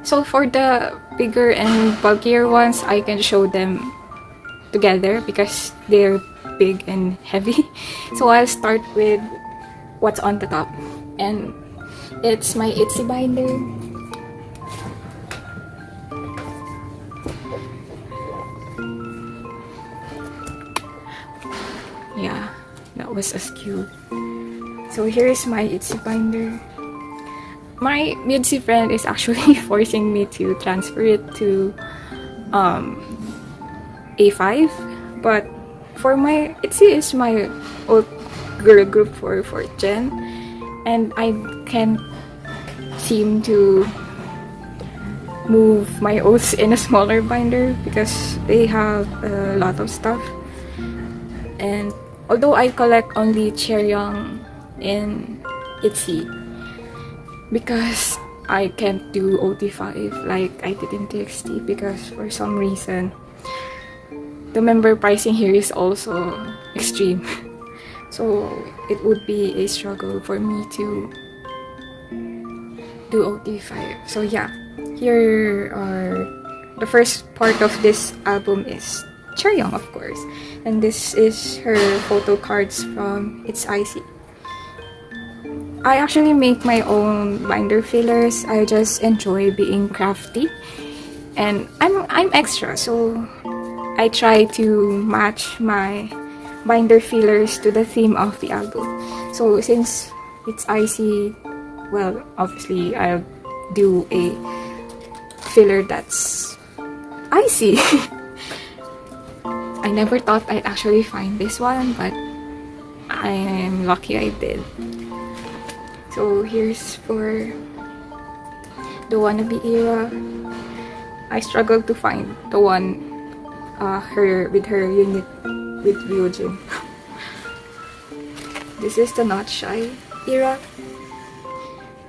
So for the bigger and bulkier ones, I can show them together because they're big and heavy. So I'll start with what's on the top, and it's my ITZY binder. Yeah, that was askew. So here's my ITZY binder. My ITZY friend is actually forcing me to transfer it to A5, but for my ITZY is my old girl group for 4th gen, and I can't seem to move my oaths in a smaller binder because they have a lot of stuff. And although I collect only Chaeryeong in ITZY, because I can't do OT5 like I did in TXT, because for some reason the member pricing here is also extreme. So it would be a struggle for me to do OT5. So yeah, here are the first part of this album is Chaeryeong, of course, and this is her photo cards from ITZY. I actually make my own binder fillers. I just enjoy being crafty, and I'm extra, so I try to match my binder fillers to the theme of the album. So since it's ITZY, well, obviously I'll do a filler that's icy. I never thought I'd actually find this one, but I'm lucky I did. So here's for the wannabe era. I struggled to find the one her unit with Ryujin. This is the Not Shy era.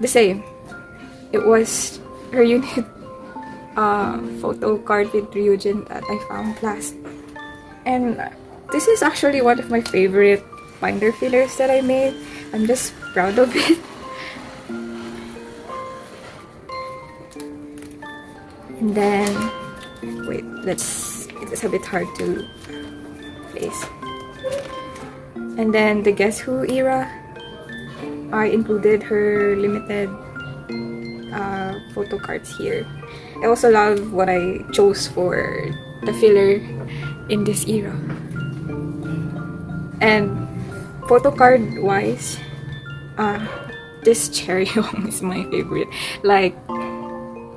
The same. It was her unit photo card with Ryujin that I found last. And this is actually one of my favorite binder fillers that I made. I'm just proud of it. And then, wait, it's a bit hard to place. And then the Guess Who era, I included her limited photo cards here. I also love what I chose for the filler in this era. And photo card wise, this Chaeryeong is my favorite. Like,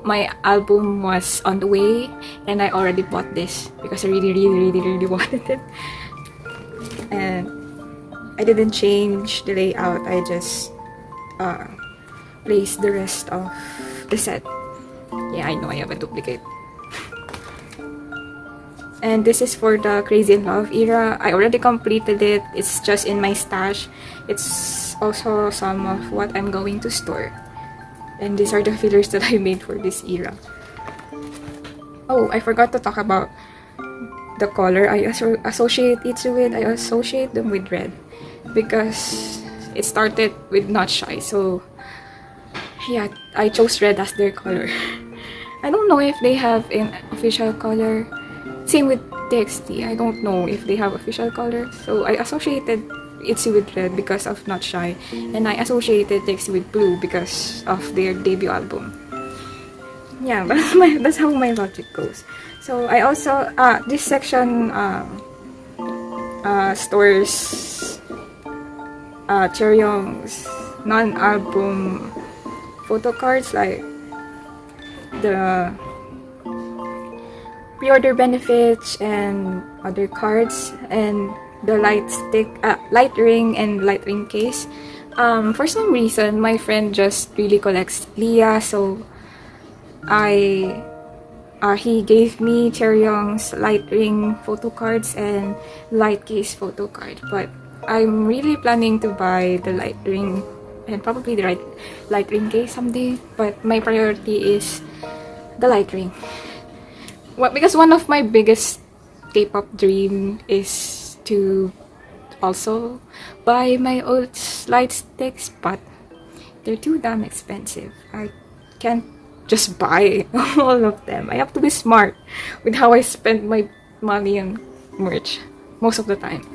my album was on the way and I already bought this because I really wanted it. And I didn't change the layout, I just placed the rest of the set. Yeah, I know I have a duplicate. And this is for the Crazy in Love era. I already completed it. It's just in my stash. It's also some of what I'm going to store. And these are the fillers that I made for this era. Oh, I forgot to talk about the color I associate ITZY with. I associate them with red because it started with Not Shy. So yeah, I chose red as their color. I don't know if they have an official color. Same with TXT. I don't know if they have official color. So I associated ITZY with red because of Not Shy, and I associated TXT with blue because of their debut album. Yeah, that's how my logic goes. So I also this section stores Chaeryeong's non-album photo cards, like the pre-order benefits and other cards, and the light ring and light ring case. For some reason, my friend just really collects Leah, so he gave me Chaeryeong's light ring photo cards and light case photo card. But I'm really planning to buy the light ring and probably the light ring case someday. But my priority is the light ring. Well, because one of my biggest K-pop dream is to also buy my old light sticks, but they're too damn expensive. I can't just buy all of them. I have to be smart with how I spend my money on merch most of the time.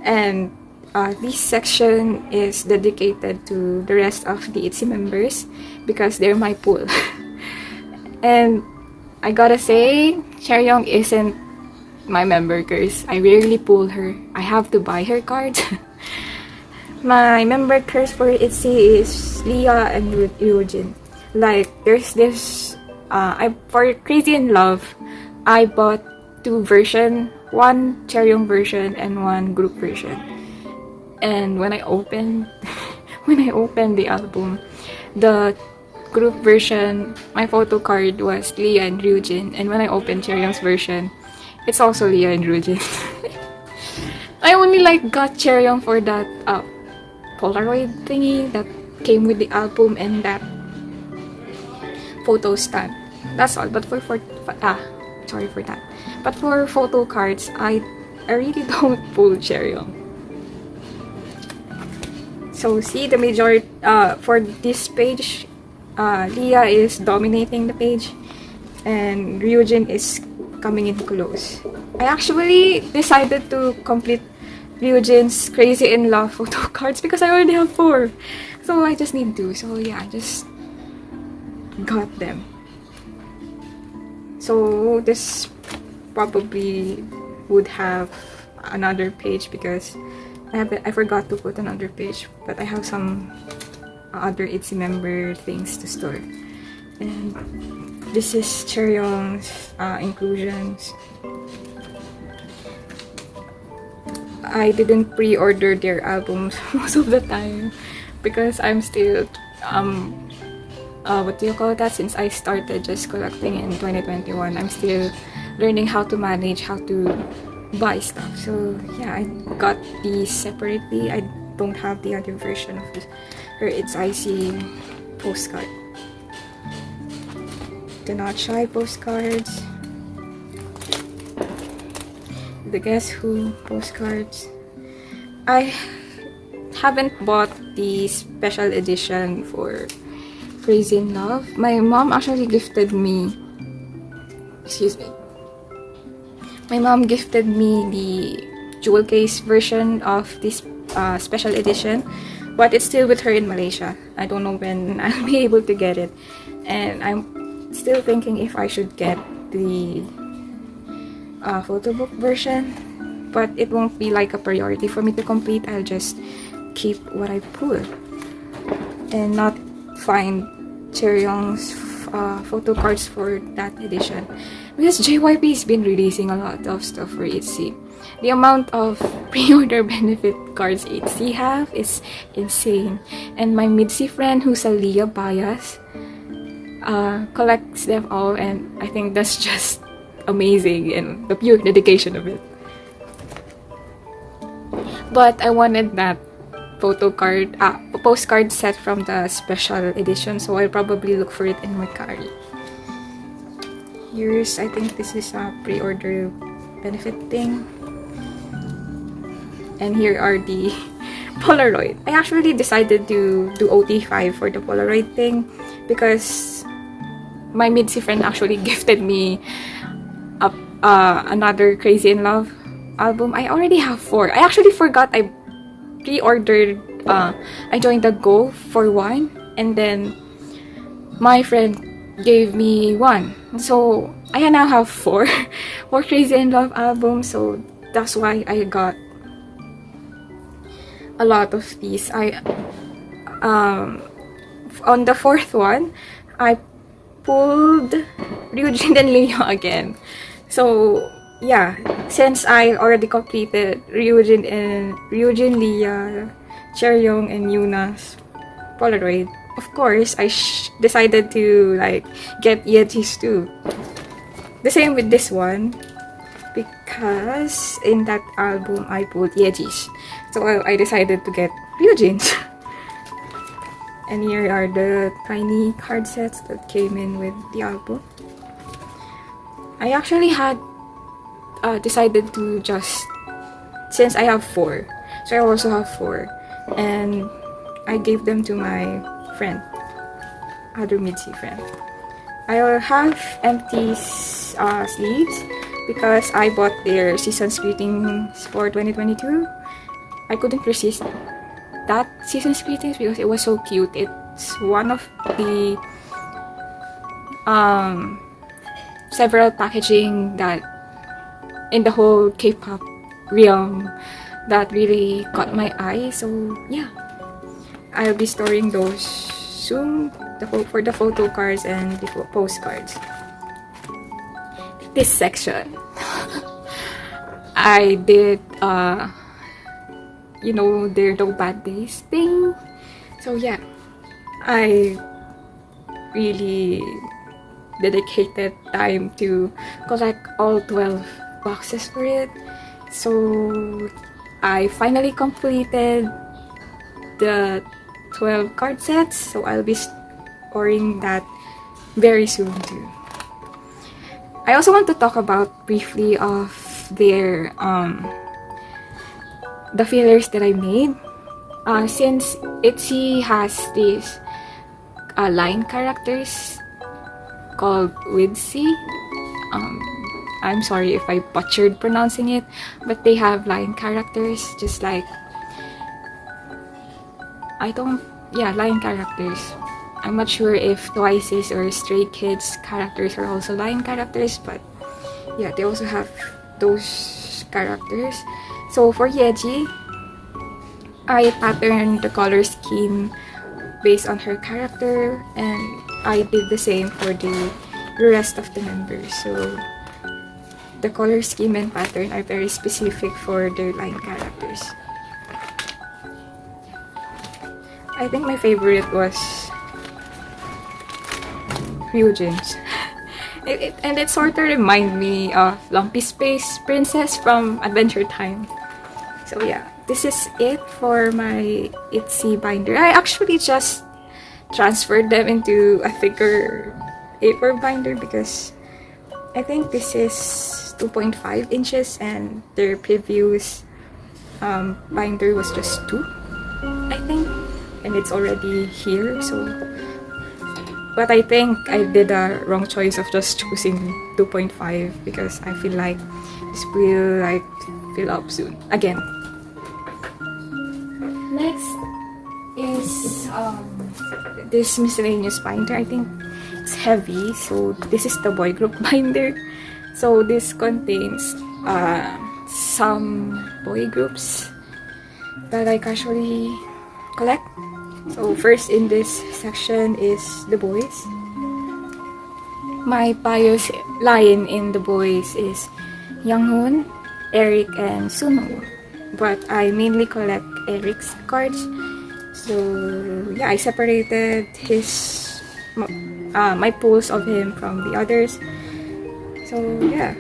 And this section is dedicated to the rest of the ITZY members because they're my pool. And I gotta say, Chaeryeong isn't my member curse. I rarely pull her. I have to buy her cards. My member curse for ITZY is Leah and Ryujin. Like, there's this, for Crazy in Love, I bought 2 versions, one Chaeryeong version and one group version. And when I opened, the album, the group version, my photo card was Leah and Ryujin, and when I opened Chaeryeong's version, it's also Leah and Ryujin. I only got Chaeryeong for that Polaroid thingy that came with the album and that photo stand. That's all. But sorry for that. But for photo cards, I really don't pull Chaeryeong. So see, the majority for this page, Leah is dominating the page, and Ryujin is coming in close. I actually decided to complete Ryujin's Crazy in Love photo cards because I already have 4. So I just need 2. So yeah, I just got them. So this probably would have another page because I forgot to put another page, but I have some other ITZY member things to store. And this is Chaeryeong's inclusions. I didn't pre-order their albums most of the time because I'm still what do you call that? Since I started just collecting in 2021, I'm still learning how to manage, how to buy stuff. So yeah, I got these separately. I don't have the other version of this, or it's ITZY postcard. The Not Shy postcards. The Guess Who postcards. I haven't bought the special edition for Crazy in Love. My mom actually gifted me, my mom gifted me the jewel case version of this special edition, but it's still with her in Malaysia. I don't know when I'll be able to get it, and I'm still thinking if I should get the photo book version, but it won't be like a priority for me to complete. I'll just keep what I pull and not find Chaeryeong's photo cards for that edition, because JYP has been releasing a lot of stuff for ITZY. The amount of pre-order benefit cards ITZY have is insane, and my MIDZY friend who's a Leah bias collects them all, and I think that's just amazing and the pure dedication of it. But I wanted that postcard set from the special edition, so I'll probably look for it in Mercari. Here's, I think this is a pre-order benefit thing, and here are the Polaroid. I actually decided to do OT5 for the Polaroid thing because my MIDZY friend actually gifted me another Crazy in Love album. I already have 4. I actually forgot I pre-ordered, I joined the Go for 1, and then my friend gave me 1. So I now have 4 Crazy in Love albums, so that's why I got a lot of these. I on the 4th one, I pulled Ryujin and Leah again. So yeah, since I already completed Ryujin, Leah, Chaeryeong, and Yuna's Polaroid, of course I decided to get Yetis too. The same with this one, because in that album I pulled Yetis, so I decided to get Ryujin's. And here are the tiny card sets that came in with the album. I actually had decided to just, since I have 4, so I also have 4, and I gave them to my friend. other mid-C friend. I'll have empty sleeves because I bought their season's greetings for 2022. I couldn't resist that season's greetings because it was so cute. It's one of the several packaging that in the whole K-pop realm that really caught my eye. So yeah, I'll be storing those soon for the photo cards and the postcards. This section I did you know, their no bad days thing. So yeah, I really dedicated time to collect all 12 boxes for it. So I finally completed the 12 card sets, so I'll be storing that very soon too. I also want to talk about briefly of their the fillers that I made. Since ITZY has these line characters called WIDSY. I'm sorry if I butchered pronouncing it, but they have line characters just like line characters. I'm not sure if Twice's or Stray Kids characters are also line characters, but yeah, they also have those characters. So for Yeji, I patterned the color scheme based on her character, and I did the same for the rest of the members. So the color scheme and pattern are very specific for their line characters. I think my favorite was Ryujin's. And it sort of reminded me of Lumpy Space Princess from Adventure Time. So yeah, this is it for my ITZY binder. I actually just transferred them into a thicker A4 binder because I think this is 2.5 inches and their previous binder was just 2, I think, and it's already here. So, but I think I did a wrong choice of just choosing 2.5 because I feel like this will like fill up soon again. Next is this miscellaneous binder. I think it's heavy, so this is the boy group binder. So this contains some boy groups that I casually collect. So first in this section is the Boyz. My bias line in the Boyz is Younghoon, Eric, and Suno. But I mainly collect Eric's cards. So yeah, I separated his my pulls of him from the others. So yeah,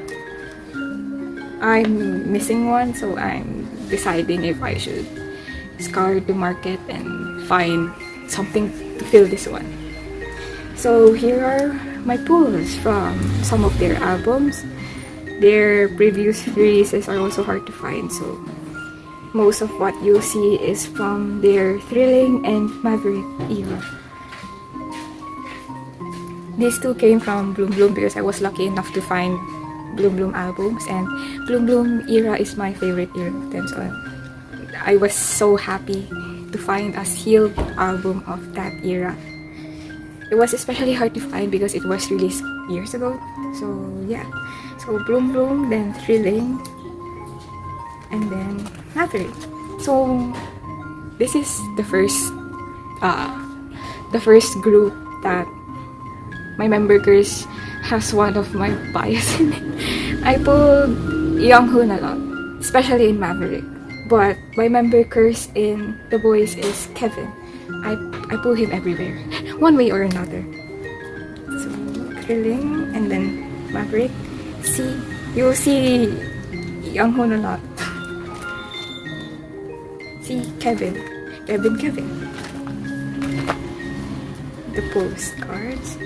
I'm missing one, so I'm deciding if I should scour the market and find something to fill this one. So here are my pulls from some of their albums. Their previous releases are also hard to find, so most of what you'll see is from their Thrilling and Maverick era. These two came from Bloom Bloom because I was lucky enough to find Bloom Bloom albums, and Bloom Bloom era is my favorite era of them, so I was so happy to find a sealed album of that era. It was especially hard to find because it was released years ago. So yeah, so Bloom Bloom, then Thrilling, and then Maverick. So this is the first group that my member curse has one of my bias in it. I pulled Younghoon a lot, especially in Maverick. But my member curse in the Boyz is Kevin. I pull him everywhere, one way or another. So Thrilling and then Maverick. You'll see Younghoon a lot. See Kevin. The postcards.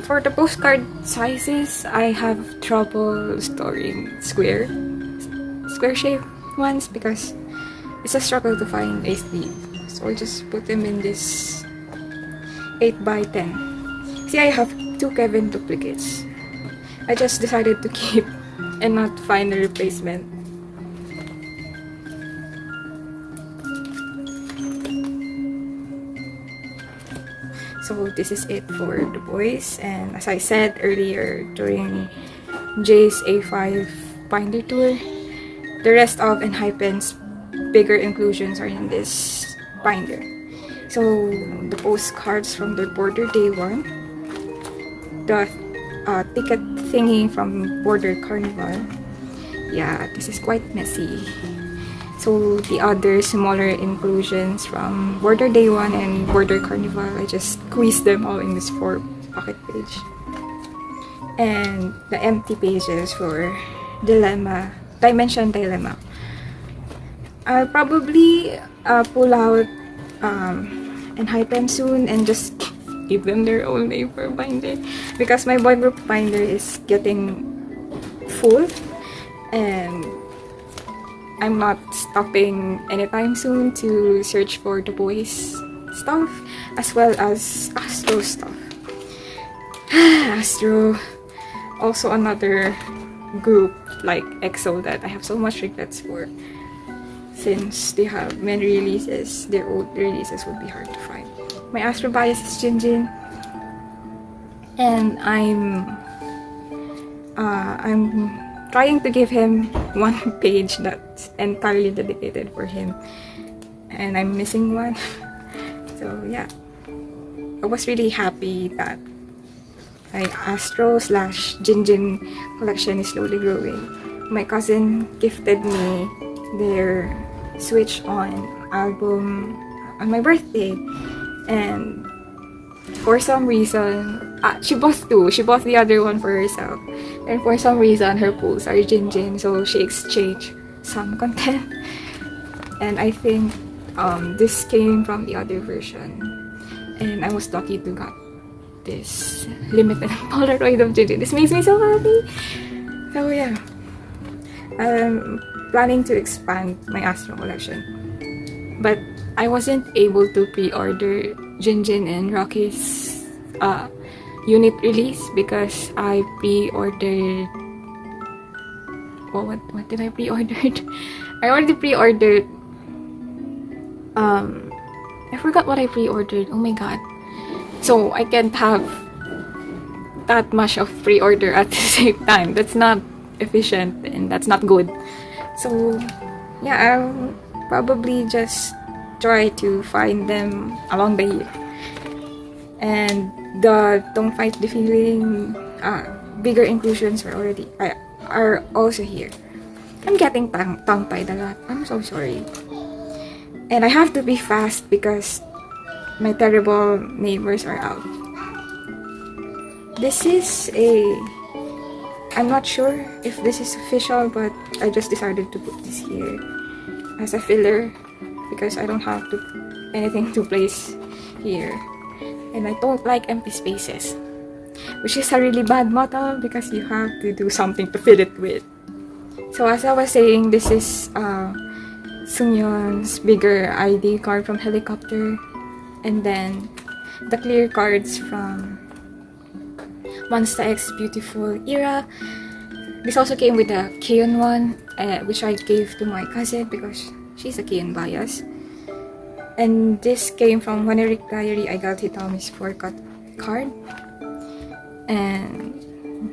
For the postcard sizes, I have trouble storing square shape ones because it's a struggle to find a sleeve. So I just put them in this 8x10. See, I have 2 Kevin duplicates. I just decided to keep and not find a replacement. So this is it for the Boyz, and as I said earlier during J's A5 binder tour, the rest of ENHYPEN's bigger inclusions are in this binder. So the postcards from the Border Day 1, the ticket thingy from Border Carnival. Yeah, this is quite messy. So the other smaller inclusions from Border Day 1 and Border Carnival, I just squeezed them all in this 4-pocket page. And the empty pages for Dimension Dilemma. I'll probably pull out ENHYPEN soon and just give them their own name for binder, because my boy group binder is getting full and I'm not stopping anytime soon to search for the Boyz stuff as well as ASTRO stuff. ASTRO, also another group like EXO that I have so much regrets for, since they have many releases. Their old releases would be hard to find. My ASTRO bias is JinJIn, and I'm trying to give him one page that's entirely dedicated for him, and I'm missing one. So yeah, I was really happy that my ASTRO / JinJIn collection is slowly growing. My cousin gifted me their Switch On album on my birthday, and for some reason, she bought 2. She bought the other one for herself, and for some reason her pools are JinJIn, so she exchanged some content. And I think this came from the other version, and I was lucky to get this limited Polaroid of JinJIn. This makes me so happy. So yeah, I'm planning to expand my ASTRO collection, but I wasn't able to pre-order JinJIn and Rocky's unit release because I pre-ordered... what did I pre-order? I already pre-ordered... I forgot what I pre-ordered. Oh my god. So I can't have that much of pre-order at the same time. That's not efficient and that's not good. So yeah, I'll probably just try to find them along the year. And the Don't Fight the Feeling bigger inclusions are also here. I'm getting tongue-tied a lot. I'm so sorry. And I have to be fast because my terrible neighbors are out. This is I'm not sure if this is official, but I just decided to put this here as a filler because I don't have anything to place here. And I don't like empty spaces, which is a really bad motto because you have to do something to fill it with. So as I was saying, this is Seungyeon's bigger ID card from Helicopter, and then the clear cards from Monsta X Beautiful Era. This also came with a Keon one, which I gave to my cousin because she's a Keon bias. And this came from Waneric Diary. I got Hitomi's 4-cut card. And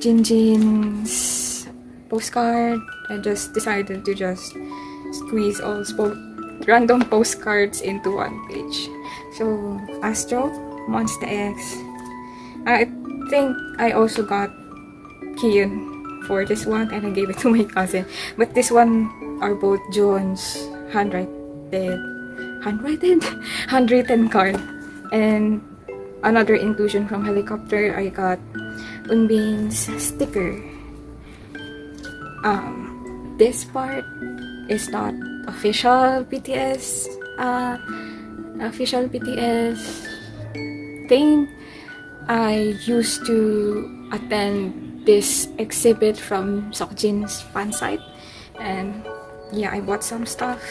JinJin's postcard. I just decided to just squeeze all random postcards into one page. So, ASTRO, Monsta X. I think I also got Keon for this one and I gave it to my cousin. But this one are both John's handwritten card. And another inclusion from Helicopter, I got Unbin's sticker. This part is not official BTS thing. I used to attend this exhibit from Seokjin's Fansite, and yeah, I bought some stuff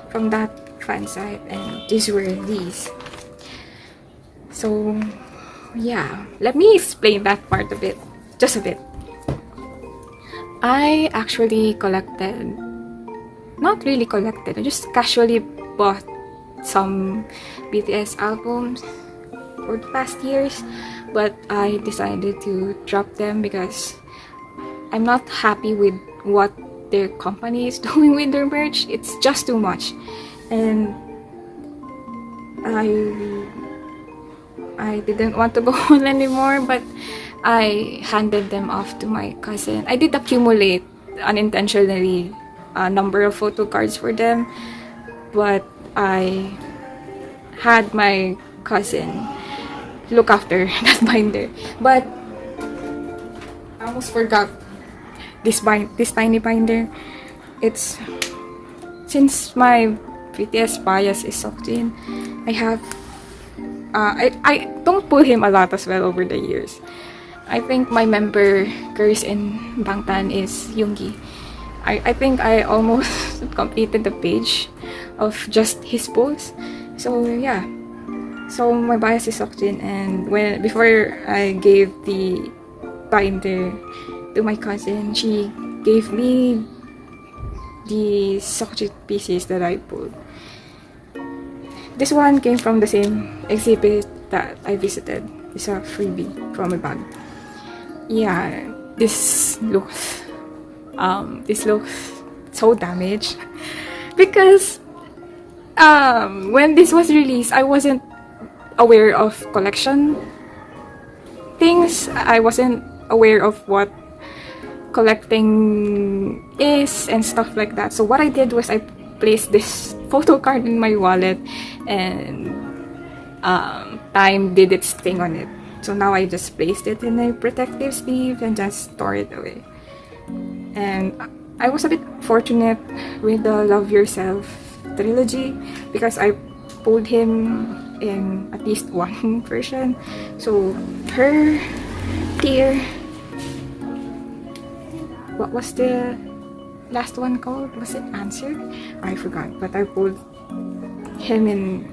from that Fansite, and these were these. So yeah, let me explain that part a bit, just a bit. I actually collected, not really collected, I just casually bought some BTS albums for the past years, but I decided to drop them because I'm not happy with what their company is doing with their merch. It's just too much, and I didn't want to go on anymore, but I handed them off to my cousin. I did accumulate unintentionally a number of photo cards for them, but I had my cousin look after that binder. But I almost forgot this tiny binder. It's, since my BTS bias is Seokjin, I have I don't pull him a lot as well over the years. I think my member curse in Bangtan is Yoongi. I think I almost completed the page of just his posts. So yeah. So my bias is Seokjin, and before I gave the binder to my cousin, she gave me the Seokjin pieces that I pulled. This one came from the same exhibit that I visited. It's a freebie from a bag. Yeah, this looks so damaged because when this was released, I wasn't aware of collection things. I wasn't aware of what collecting is and stuff like that. So what I did was I placed this photo card in my wallet, and time did its thing on it. So now I just placed it in a protective sleeve and just store it away. And I was a bit fortunate with the Love Yourself trilogy because I pulled him in at least one version. So her tier, what was the last one called? Was it Answer? I forgot, but I pulled him in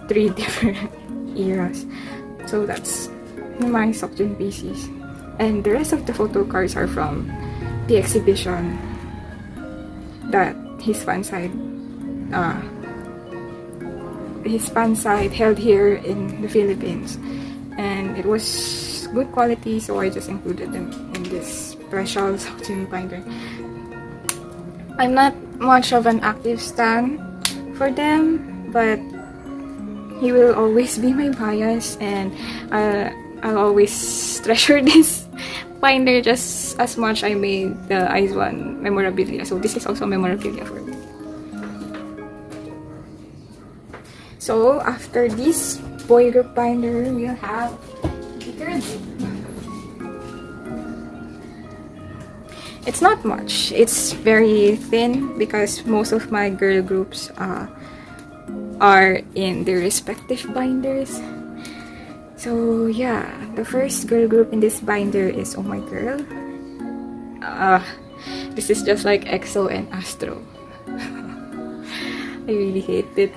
3 different eras. So that's my Seokjin pieces. And the rest of the photo cards are from the exhibition that his fansite held here in the Philippines. And it was good quality, so I just included them in this special Seokjin binder. I'm not much of an active stan for them, but he will always be my bias, and I'll always treasure this binder just as much I made the ITZY memorabilia. So this is also memorabilia for me. So after this boy group binder, we'll have the girl group. It's not much. It's very thin because most of my girl groups are in their respective binders. So yeah, the first girl group in this binder is Oh My Girl. This is just like EXO and ASTRO. I really hate it.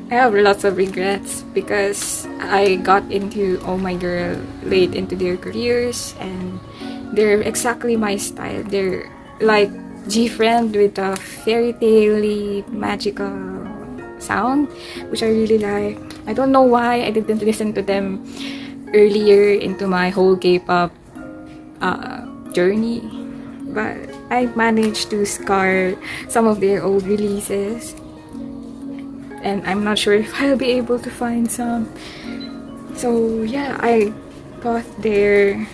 I have lots of regrets because I got into Oh My Girl late into their careers, and they're exactly my style. They're like G-Friend with a fairy tale-y magical sound, which I really like. I don't know why I didn't listen to them earlier into my whole K-pop journey, but I managed to scar some of their old releases, and I'm not sure if I'll be able to find some. So yeah, I got their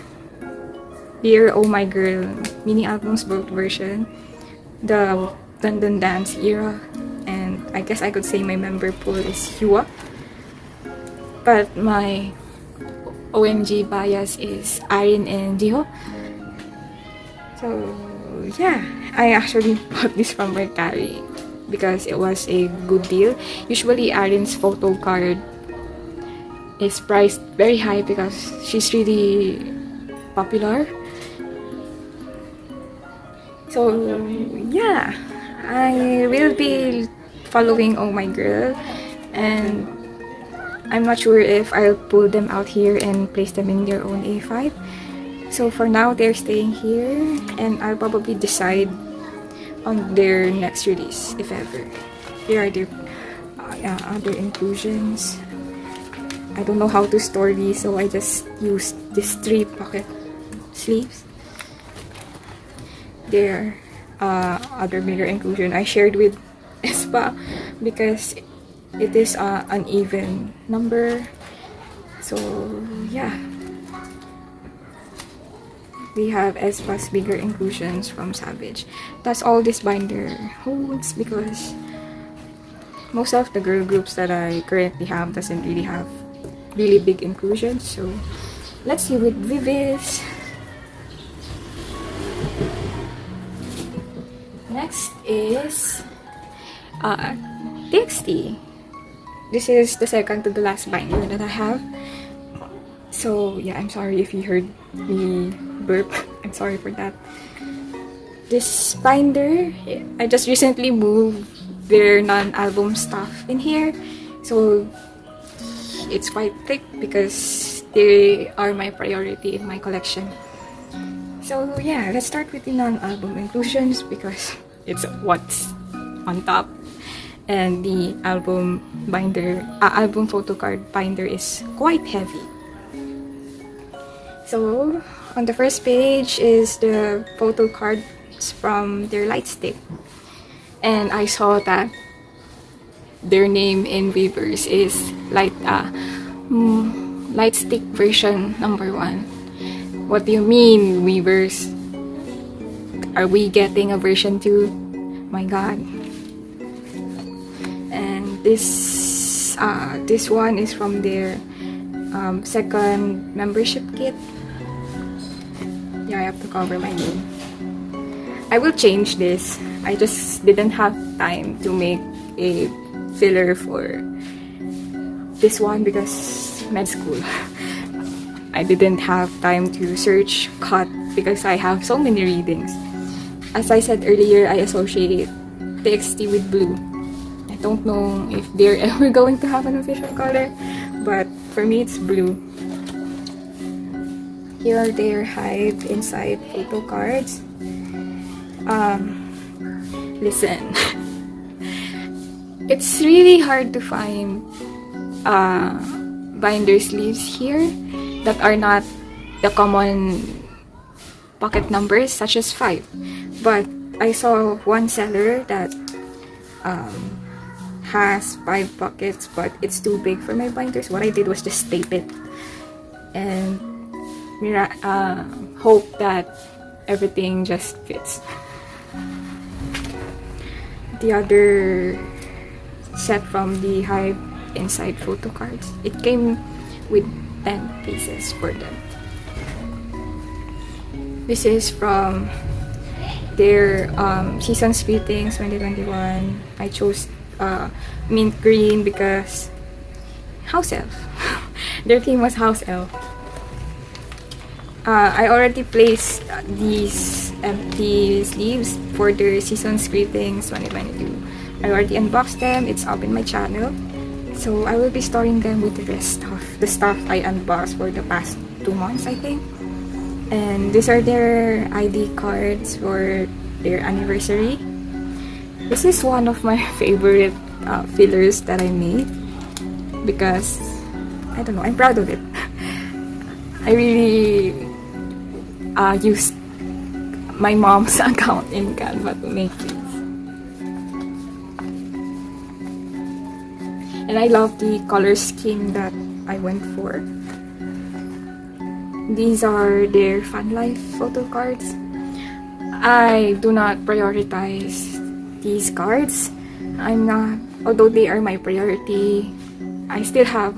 Dear Oh My Girl mini albums, both version, the Dun Dance era, and I guess I could say my member pool is Hyua. But my OMG bias is Arin and Jiho. So yeah, I actually bought this from Mercari because it was a good deal. Usually Arin's photo card is priced very high because she's really popular. So yeah, I will be following Oh My Girl, and I'm not sure if I'll pull them out here and place them in their own A5. So for now, they're staying here, and I'll probably decide on their next release, if ever. Here are their other inclusions. I don't know how to store these, so I just used these 3 pocket sleeves. There other bigger inclusion I shared with AESPA because it is an even number. So yeah, we have AESPA's bigger inclusions from Savage. That's all this binder holds, because most of the girl groups that I currently have doesn't really have really big inclusions. So let's see with Vivis. Next is TXT. This is the second to the last binder that I have. So yeah, I'm sorry if you heard me burp. I'm sorry for that. This binder, I just recently moved their non-album stuff in here, so it's quite thick because they are my priority in my collection. So yeah, let's start with the non-album inclusions because it's what's on top, and the album binder, album photo card binder is quite heavy. So on the first page is the photo cards from their light stick, and I saw that their name in Weavers is light stick version number 1. What do you mean, Weavers? Are we getting a version 2? My god. And this one is from their second membership kit. Yeah, I have to cover my name. I will change this. I just didn't have time to make a filler for this one because med school. I didn't have time to search cut because I have so many readings. As I said earlier, I associate TXT with blue. I don't know if they're ever going to have an official color, but for me it's blue. Here are their Hive Inside photo cards. Listen, it's really hard to find binder sleeves here that are not the common pocket numbers such as 5. But I saw one seller that has 5 pockets, but it's too big for my binders. What I did was just tape it and hope that everything just fits. The other set from the Hive Inside photo cards, it came with 10 pieces for them. This is from their season splittings 2021. I chose mint green because house elf. Their theme was house elf. I already placed these empty sleeves for their season splittings 2022. I already unboxed them. It's up in my channel. So I will be storing them with the rest of the stuff I unboxed for the past 2 months, I think. And these are their ID cards for their anniversary. This is one of my favorite fillers that I made because, I don't know, I'm proud of it. I really used my mom's account in Canva to make this. And I love the color scheme that I went for. These are their Fun Life photo cards. I do not prioritize these cards. Although they are my priority, I still have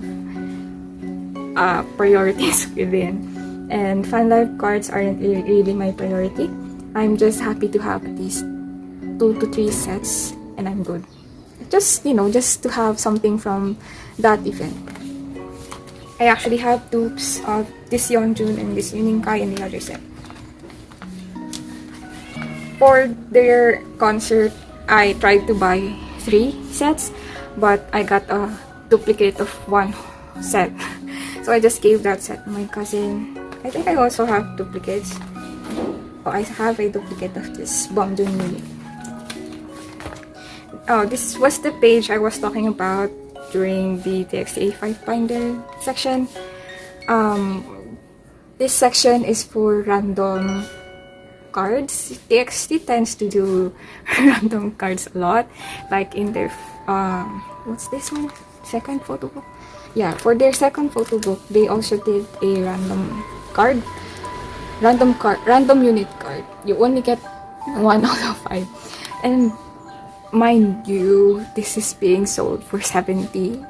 priorities within. And Fun Life cards aren't really my priority. I'm just happy to have at least 2 to 3 sets and I'm good. Just, just to have something from that event. I actually have dupes of this Yeonjun and this Yuninkai in the other set. For their concert, I tried to buy 3 sets, but I got a duplicate of one set. So I just gave that set to my cousin. I think I also have duplicates. Oh, I have a duplicate of this Bongjoon unit. Oh, this was the page I was talking about during the TXT A5 binder section. This section is for random cards. TXT tends to do random cards a lot. Like in their, what's this one? Second photo book? Yeah, for their second photo book, they also did a random card. Random unit card. You only get 1 out of 5. And mind you, this is being sold for $70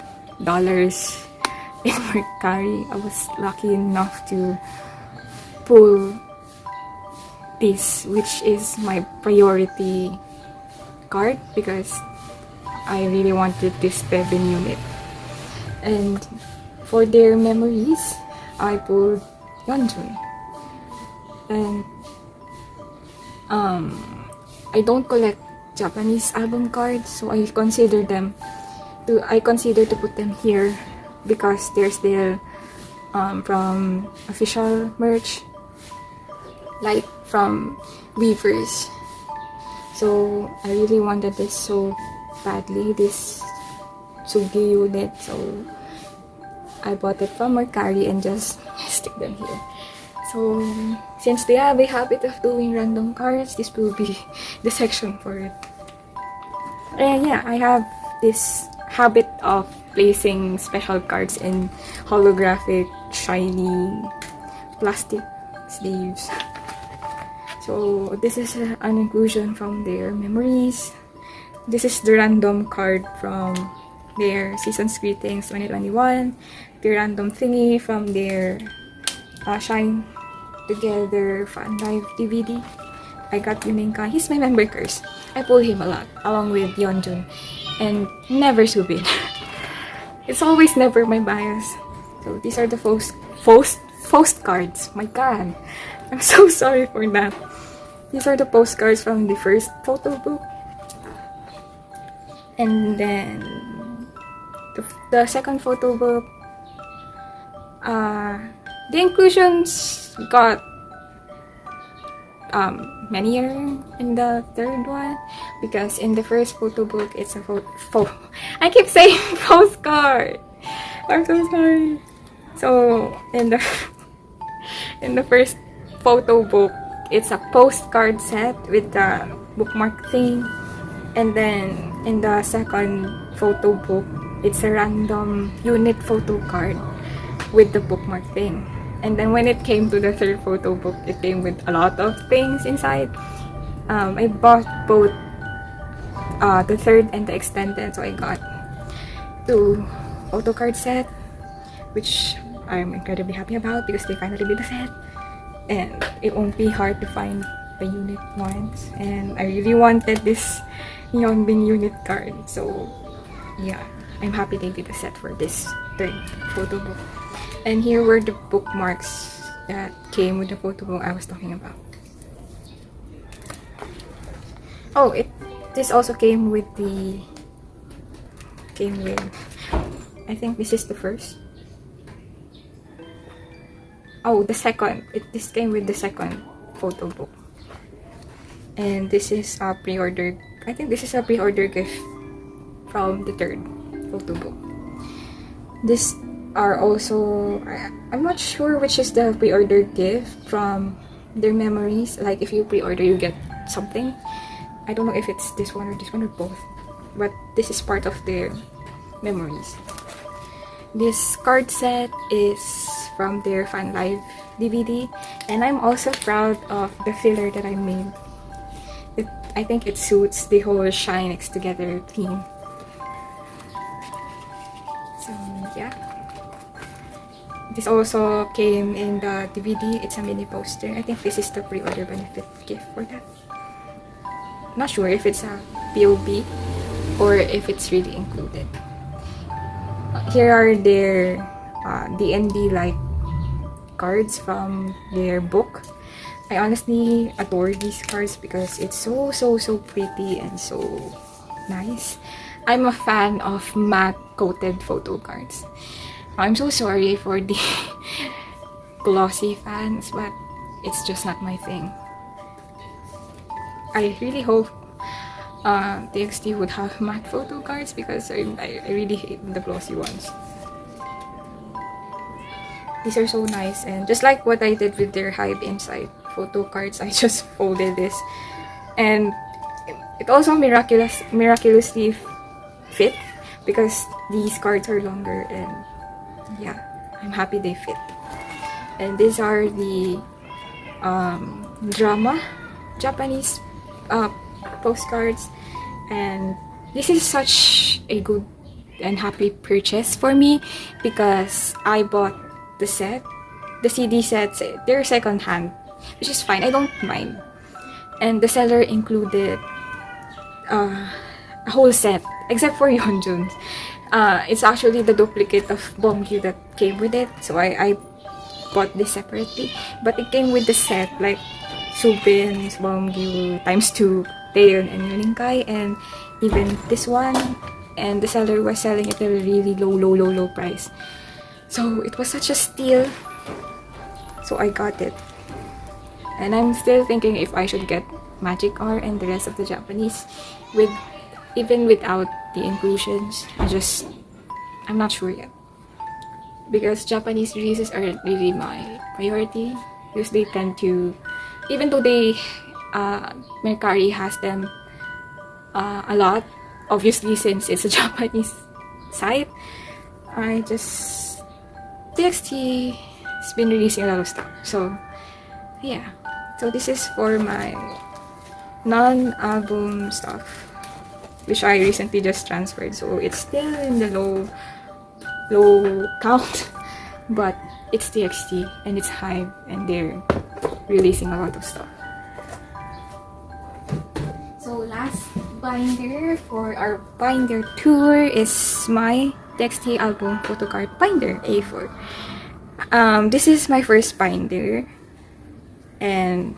in Mercari. I was lucky enough to pull this, which is my priority card because I really wanted this Bevin unit. And for their memories, I pulled Yeonjun. And I don't collect Japanese album cards, so I consider to put them here because they're still from official merch, like from Weavers. So I really wanted this so badly, this Tsugi unit, so I bought it from Mercari and just stick them here. So since they have a habit of doing random cards, this will be the section for it. And yeah, I have this habit of placing special cards in holographic, shiny plastic sleeves. So this is an inclusion from their memories. This is the random card from their Season's Greetings 2021. The random thingy from their Shine Together Fan Live DVD. I got Yuminka. He's my member curse. I pull him a lot, along with Yeonjun. And never Subin. It's always never my bias. So these are the postcards. My god. I'm so sorry for that. These are the postcards from the first photo book. And then the second photo book. The inclusions got many in the third one because in the first photo book it's a I keep saying postcard. I'm so sorry. So in the first photo book it's a postcard set with the bookmark thing, and then in the second photo book it's a random unit photo card with the bookmark thing. And then when it came to the third photo book, it came with a lot of things inside. I bought both the third and the extended, so I got 2 photo card set, which I'm incredibly happy about because they finally did the set. And it won't be hard to find the unit ones. And I really wanted this Yeonbin unit card, so yeah, I'm happy they did the set for this third photo book. And here were the bookmarks that came with the photo book I was talking about. Oh, this also came with I think this is the first. Oh, the second. This came with the second photo book. And this is a pre-order. I think this is a pre-order gift from the third photo book. This are also, I'm not sure which is the pre-order gift from their memories. Like if you pre-order you get something. I don't know if it's this one or both, but this is part of their memories. This card set is from their Fan Live DVD, and I'm also proud of the filler that I made. I think it suits the whole Shine Next Together theme. So yeah. This also came in the DVD. It's a mini poster. I think this is the pre-order benefit gift for that. Not sure if it's a POB or if it's really included. Here are their D&D like cards from their book. I honestly adore these cards because it's so pretty and so nice. I'm a fan of matte coated photo cards. I'm so sorry for the glossy fans, but it's just not my thing. I really hope TXT would have matte photo cards because I really hate the glossy ones. These are so nice, and just like what I did with their Hive Inside photo cards, I just folded this, and it also miraculously fit because these cards are longer, and yeah, I'm happy they fit. And these are the drama Japanese postcards, and this is such a good and happy purchase for me because I bought the set, the CD sets. They're secondhand, which is fine, I don't mind, and the seller included a whole set except for Yeonjun's. It's actually the duplicate of Bomgyu that came with it, so I bought this separately, but it came with the set like Subin's Bomgyu ×2, Taeyeon and Yuninkai, and even this one, and the seller was selling it at a really low price, so it was such a steal, so I got it. And I'm still thinking if I should get Magic R and the rest of the Japanese even without the inclusions. I'm not sure yet, because Japanese releases aren't really my priority because they tend to, even though they Mercari has them a lot, obviously since it's a Japanese site, TXT has been releasing a lot of stuff, so yeah. So this is for my non-album stuff, which I recently just transferred, so it's still in the low count, but it's TXT and it's Hive and they're releasing a lot of stuff. So last binder for our binder tour is my TXT album photocard binder A4. This is my first binder, and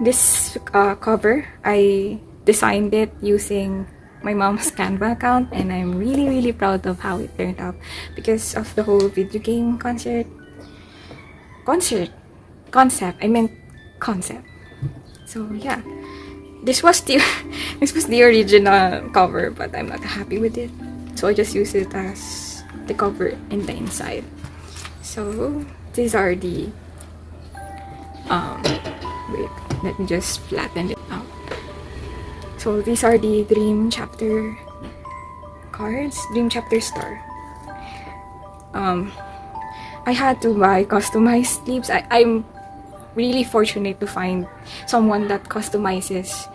this cover, I designed it using my mom's Canva account, and I'm really proud of how it turned out because of the whole video game concept. So yeah, this was the original cover, but I'm not happy with it, so I just use it as the cover in the inside. So these are the wait, let me just flatten it out. So these are the Dream Chapter cards, Dream Chapter Star. I had to buy customized sleeves. I'm really fortunate to find someone that customizes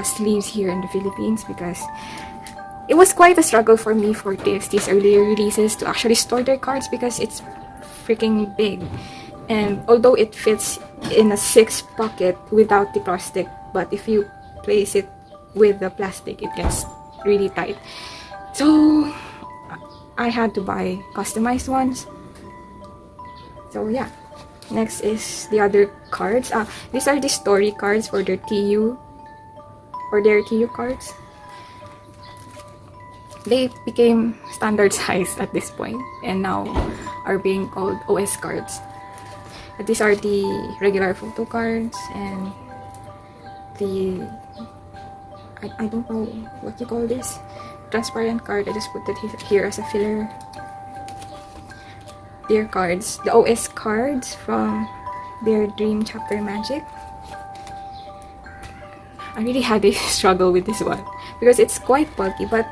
sleeves here in the Philippines, because it was quite a struggle for me for TXT's earlier releases to actually store their cards because it's freaking big. And although it fits in a 6 pocket without the plastic, but if you place it with the plastic, it gets really tight. So I had to buy customized ones. So yeah, next is the other cards. These are the story cards for their TU cards. They became standard size at this point and now are being called OS cards. These are the regular photo cards and the I don't know what you call this, transparent card. I just put it here as a filler. Their cards, the OS cards from their Dream Chapter Magic. I really had a struggle with this one because it's quite bulky, but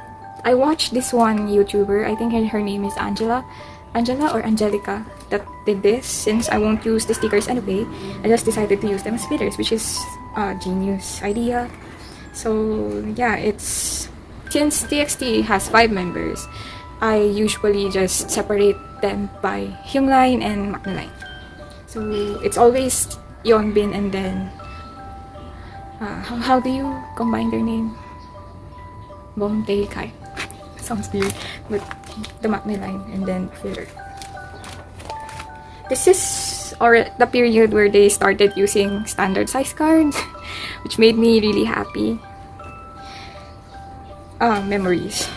I watched this one YouTuber, I think her name is Angela or Angelica, that did this. Since I won't use the stickers anyway, I just decided to use them as fillers, which is a genius idea. So yeah, since TXT has 5 members, I usually just separate them by Hyungline and Maknaline. So it's always Yeonbin and then how do you combine their name? Bomtae Kai. Sounds weird, but the Maknaline and then filler. This is the period where they started using standard size cards, which made me really happy. Memories.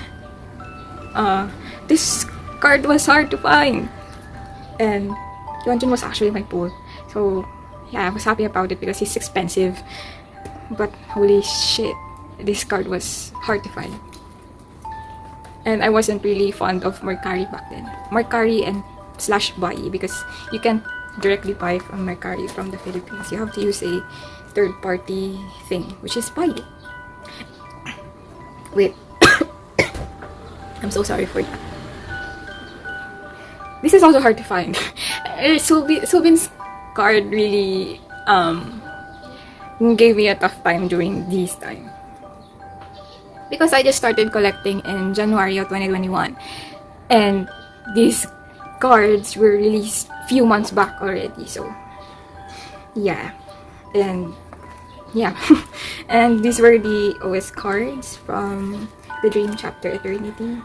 This card was hard to find. And Yeonjun was actually my pool. So yeah, I was happy about it because he's expensive. But holy shit, this card was hard to find. And I wasn't really fond of Mercari back then. Mercari and /buy, because you can't directly buy from Mercari from the Philippines. You have to use a third-party thing, which is buy. Wait. I'm so sorry for that. This is also hard to find. Subin's card really gave me a tough time during this time. Because I just started collecting in January of 2021. And these cards were released few months back already. So, yeah. And, yeah. And these were the OS cards from the Dream Chapter Eternity.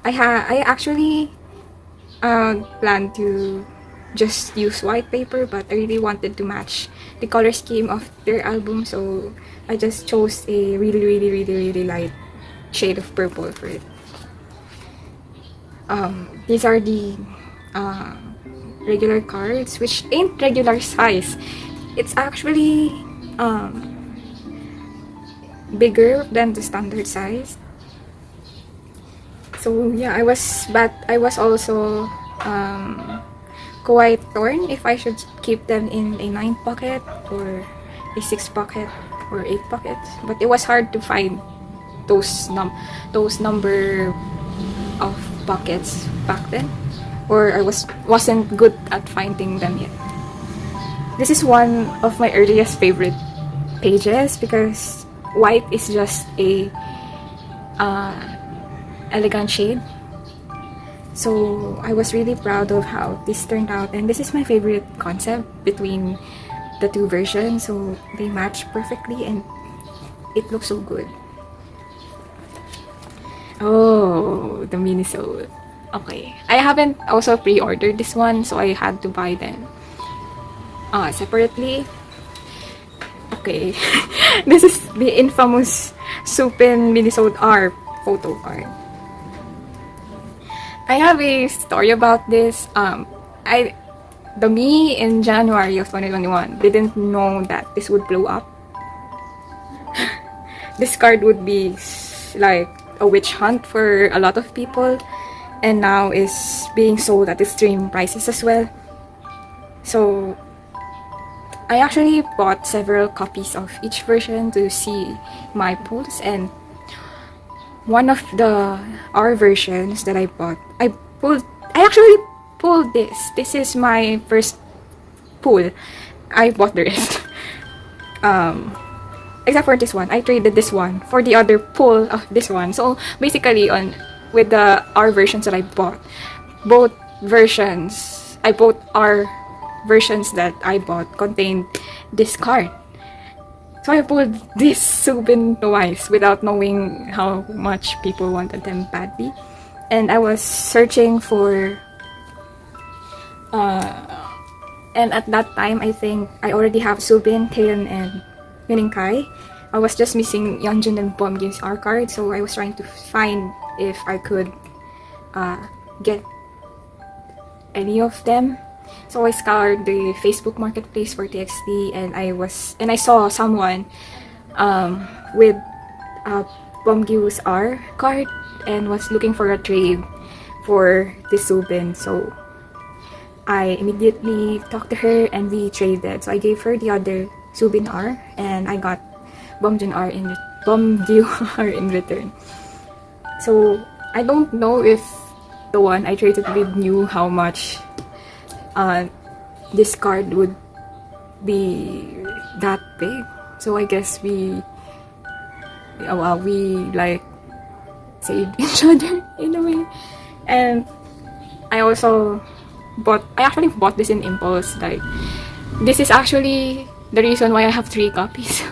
I actually planned to just use white paper, but I really wanted to match the color scheme of their album, so I just chose a really light shade of purple for it. These are the regular cards, which ain't regular size. It's actually bigger than the standard size. So yeah, I was also quite torn if I should keep them in a 9 pocket or a 6 pocket or 8 pockets. But it was hard to find those number of pockets back then, or I wasn't good at finding them yet. This is one of my earliest favorite pages because white is just a elegant shade. So I was really proud of how this turned out, and this is my favorite concept between the two versions, so they match perfectly and it looks so good. Oh, the Minisode. Okay, I haven't also pre-ordered this one, so I had to buy them separately. Okay, this is the infamous Supin Minisode R photo card. I have a story about this. The me in January of 2021 didn't know that this would blow up. This card would be like a witch hunt for a lot of people, and now is being sold at extreme prices as well. So I actually bought several copies of each version to see my pulls, and one of the R versions that I bought, I actually pulled this. This is my first pull. I bought the rest. Except for this one. I traded this one for the other pull of this one. So basically with the R versions that I bought, both R versions that I bought contained this card. So I pulled this Subin twice without knowing how much people wanted them badly. And I was searching for and at that time I think I already have Subin, Taeyeon, and Miningkai. I was just missing Yeonjun and Bomgim's R card, so I was trying to find if I could get any of them. So I scoured the Facebook Marketplace for TXT, and I saw someone with Bomgyu's R card and was looking for a trade for this Subin. So I immediately talked to her and we traded. So I gave her the other Subin R and I got Bomgyu R in return. So I don't know if the one I traded with knew how much this card would be that big. So I guess we like saved each other in a way. And I actually bought this in impulse. Like, this is actually the reason why I have 3 copies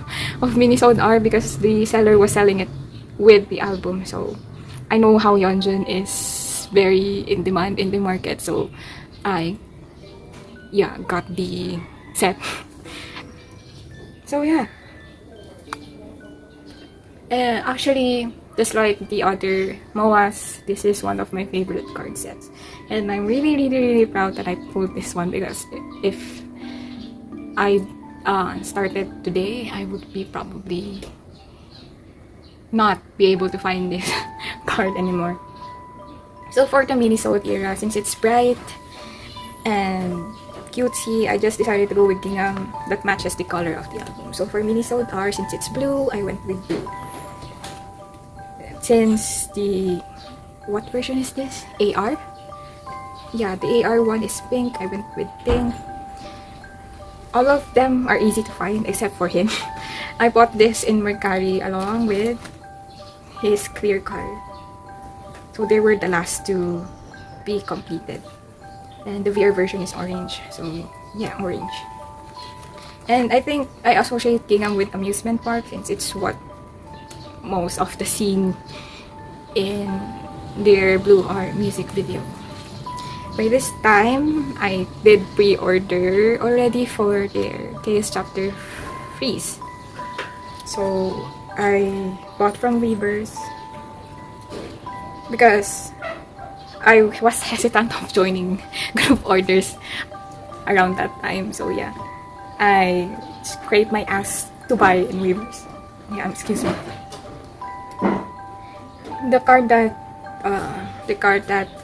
of Minisode R, because the seller was selling it with the album. So I know how Yeonjun is very in demand in the market, so I got the set. So yeah. Actually, Just like the other MOAs, this is one of my favorite card sets. And I'm really proud that I pulled this one, because if I started today, I would be probably not be able to find this card anymore. So for the Minnesota era, since it's bright and cutesy, I just decided to go with gingham that matches the color of the album. So for Minnesota R, since it's blue, I went with blue. Since the, what version is this? AR? Yeah, the AR one is pink, I went with pink. All of them are easy to find except for him. I bought this in Mercari along with his clear card. So they were the last to be completed. And the VR version is orange. So yeah, orange. And I think I associate gingham with amusement park, since it's what most of the scene in their Blue R music video. By this time, I did pre-order already for their KS chapter freeze. So I bought from Weavers because I was hesitant of joining group orders around that time. So yeah, I scraped my ass to buy in Weavers. Yeah, excuse me. The card that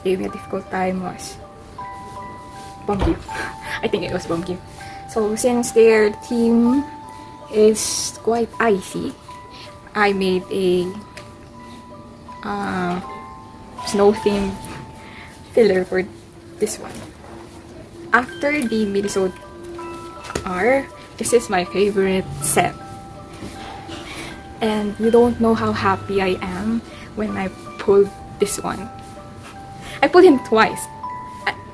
gave me a difficult time was Bombview. I think it was Bombview. So since their theme is quite icy, I made a snow themed filler for this one. After the Minnesota R, this is my favorite set. And you don't know how happy I am when I pulled this one. I pulled him twice.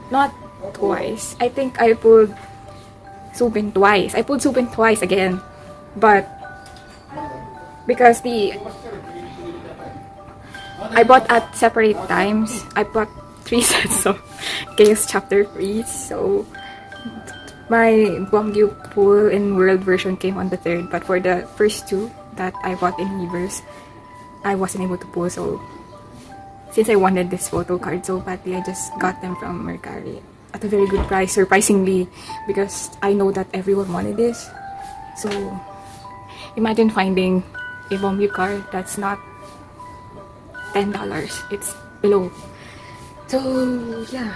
Not twice. I think I pulled Subin twice. I pulled Subin twice again. But because I bought at separate times. I bought 3 sets of KS chapter freeze. So my Bombview pull in world version came on the 3rd. But for the first 2 that I bought in Weavers, I wasn't able to pull. So since I wanted this photo card so badly, I just got them from Mercari at a very good price, surprisingly, because I know that everyone wanted this. So imagine finding a Bombview card that's not $10, it's below. So yeah,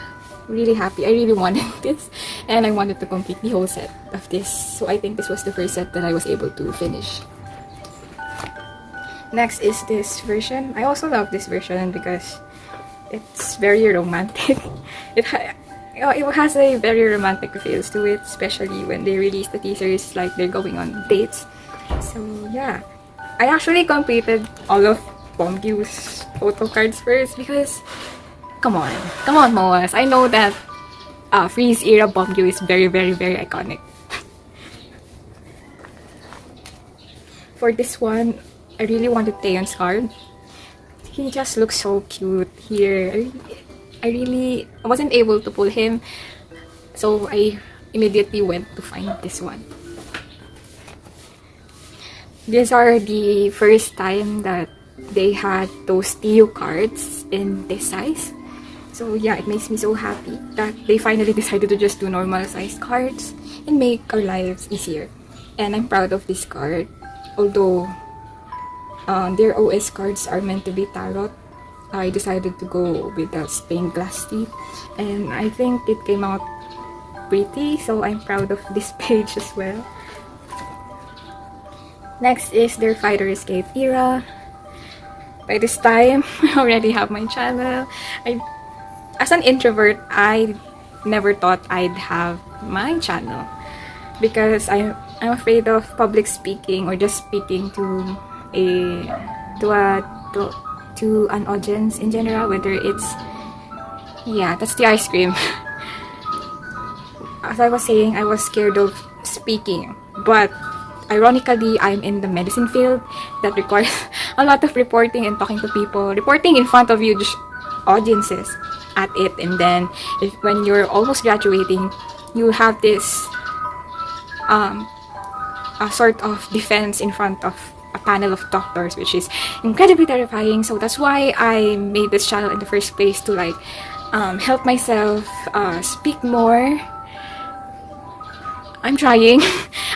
really happy. I really wanted this, and I wanted to complete the whole set of this. So I think this was the first set that I was able to finish. Next is this version. I also love this version because it's very romantic. It has a very romantic feels to it, especially when they release the teasers like they're going on dates. So yeah, I actually completed all of Bombview's photo cards first because come on MOAs. I know that Freeze era Bombview is very iconic. For this one, I really wanted Taeyeon's card. He just looks so cute here. I wasn't able to pull him, so I immediately went to find this one. These are the first time that they had those TU cards in this size. So yeah, it makes me so happy that they finally decided to just do normal size cards and make our lives easier. And I'm proud of this card. Although their OS cards are meant to be tarot, I decided to go with the stained glass tee, and I think it came out pretty, so I'm proud of this page as well. Next is their Fighter Escape era. By this time, I already have my channel. As an introvert, I never thought I'd have my channel because I'm afraid of public speaking or just speaking to an audience in general, whether it's, yeah, that's the ice cream. As I was saying, I was scared of speaking, but ironically, I'm in the medicine field that requires a lot of reporting and talking to people, reporting in front of huge audiences at it. And then when you're almost graduating, you have this a sort of defense in front of a panel of doctors, which is incredibly terrifying. So that's why I made this channel in the first place, to like help myself speak more. I'm trying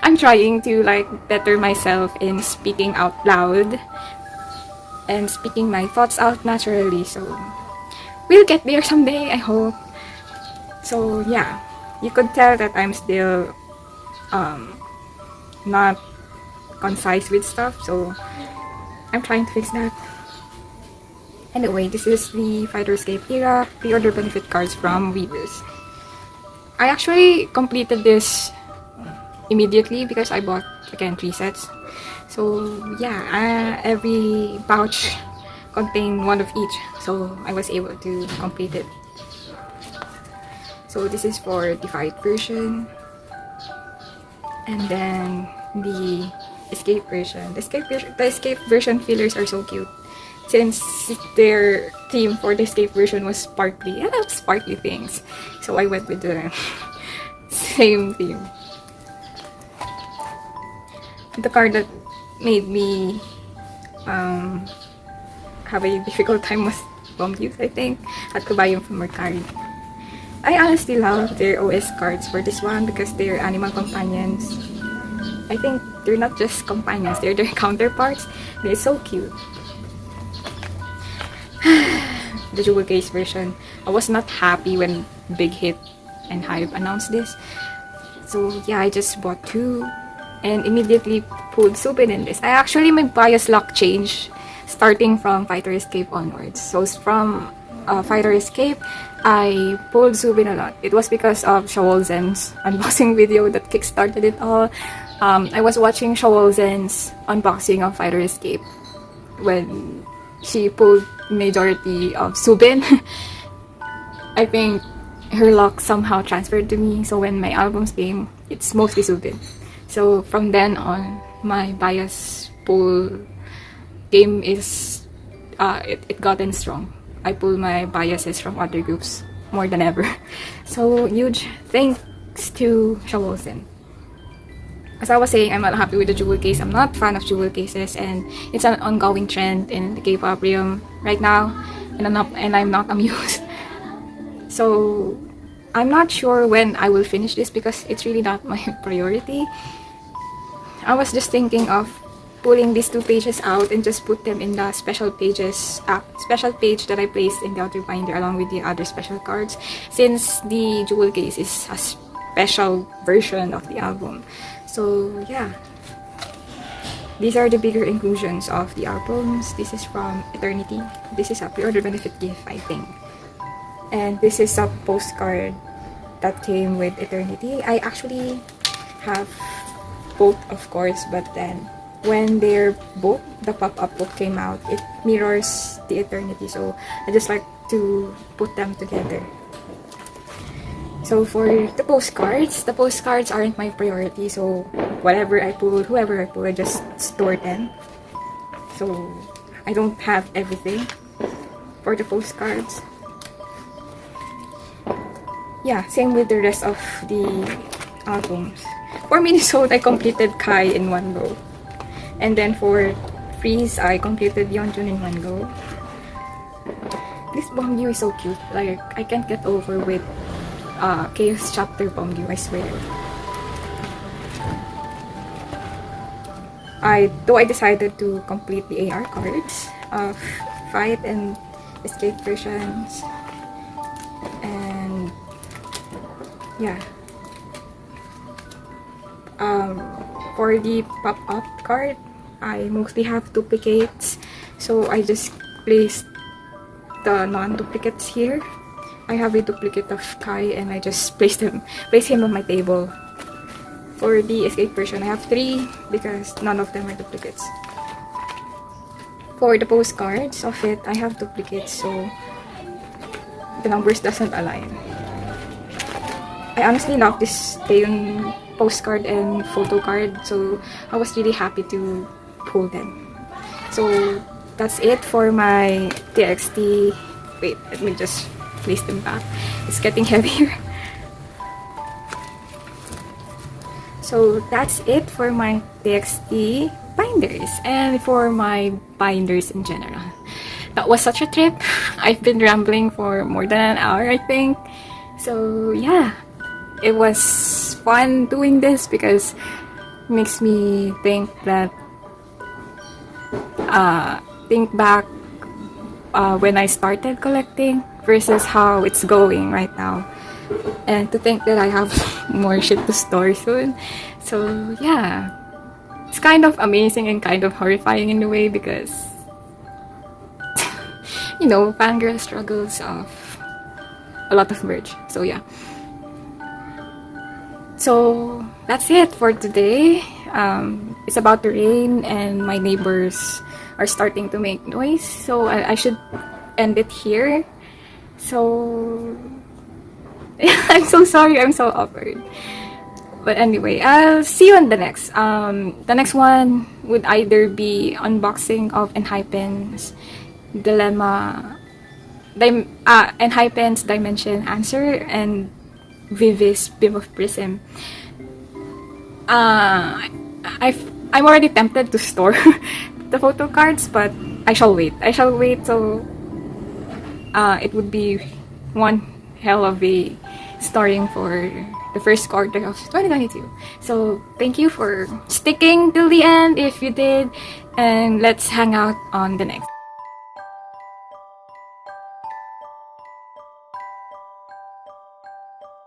I'm trying to like better myself in speaking out loud and speaking my thoughts out naturally. So we'll get there someday, I hope. So yeah, you could tell that I'm still not concise with stuff, so I'm trying to fix that. Anyway, this is the Fighter Escape era pre-order benefit cards from Weavers. I actually completed this immediately because I bought again 3 sets. So yeah, every pouch contained one of each, so I was able to complete it. So this is for the fight version, and then the escape version. The escape version fillers are so cute, since their theme for the escape version was sparkly. I love sparkly things, so I went with the same theme. The card that made me have a difficult time was Bombuse, I think. At to buy them from Mercari. I honestly love their OS cards for this one because they're animal companions. I think they're not just companions, they're their counterparts. They're so cute. The jewel case version. I was not happy when Big Hit and Hype announced this. So yeah, I just bought 2 and immediately pulled Subin in this. My bias luck changed starting from Fighter Escape onwards. So from Fighter Escape, I pulled Subin a lot. It was because of Shawolzen's unboxing video that kickstarted it all. I was watching Shawolzen's unboxing of Fighter Escape when she pulled majority of Subin. I think her luck somehow transferred to me, so when my albums came, it's mostly Subin. So from then on, my bias pull game is it gotten strong. I pull my biases from other groups more than ever. So huge thanks to Shawolzen. As I was saying, I'm not happy with the jewel case. I'm not a fan of jewel cases, and it's an ongoing trend in the K-pop realm right now, and I'm not amused. So I'm not sure when I will finish this because it's really not my priority. I was just thinking of pulling these 2 pages out and just put them in the special page that I placed in the outer binder along with the other special cards, since the jewel case is a special version of the album. So yeah, these are the bigger inclusions of the albums. This is from Eternity. This is a pre-order benefit gift, I think. And this is a postcard that came with Eternity. I actually have both, of course, but then when their book, the pop-up book, came out, it mirrors the Eternity, so I just like to put them together. So for the postcards aren't my priority, so whatever I pull, whoever I pull, I just store them. So I don't have everything for the postcards. Yeah, same with the rest of the albums. For Minnesota, I completed Kai in one go. And then for Freeze, I completed Yeonjun in one go. This Bombyu is so cute. Like, I can't get over with Chaos Chapter Bombyu, I swear. Though I decided to complete the AR cards of Fight and Escape versions. And yeah. For the pop-up card, I mostly have duplicates, so I just placed the non-duplicates here. I have a duplicate of Kai and I just placed him on my table. For the escape version, I have 3 because none of them are duplicates. For the postcards of it, I have duplicates, so the numbers doesn't align. I honestly love this Taeyun postcard and photo card, so I was really happy to pull them. So that's it for my TXT. Wait, let me just place them back. It's getting heavier. So that's it for my TXT binders and for my binders in general. That was such a trip. I've been rambling for more than an hour, I think. So yeah, it was fun doing this because it makes me think that think back when I started collecting versus how it's going right now, and to think that I have more shit to store soon. So yeah, it's kind of amazing and kind of horrifying in a way because you know, fangirl struggles of a lot of merch. So yeah, so that's it for today. It's about to rain and my neighbors are starting to make noise, so I should end it here. So I'm so sorry, I'm so awkward. But anyway, I'll see you on the next. The next one would either be unboxing of ENHYPEN's ENHYPEN's Dimension Answer and Vivi's Beam of Prism. I'm already tempted to store the photo cards, but I shall wait. So it would be one hell of a storing for the first quarter of 2022. So thank you for sticking till the end if you did, and let's hang out on the next.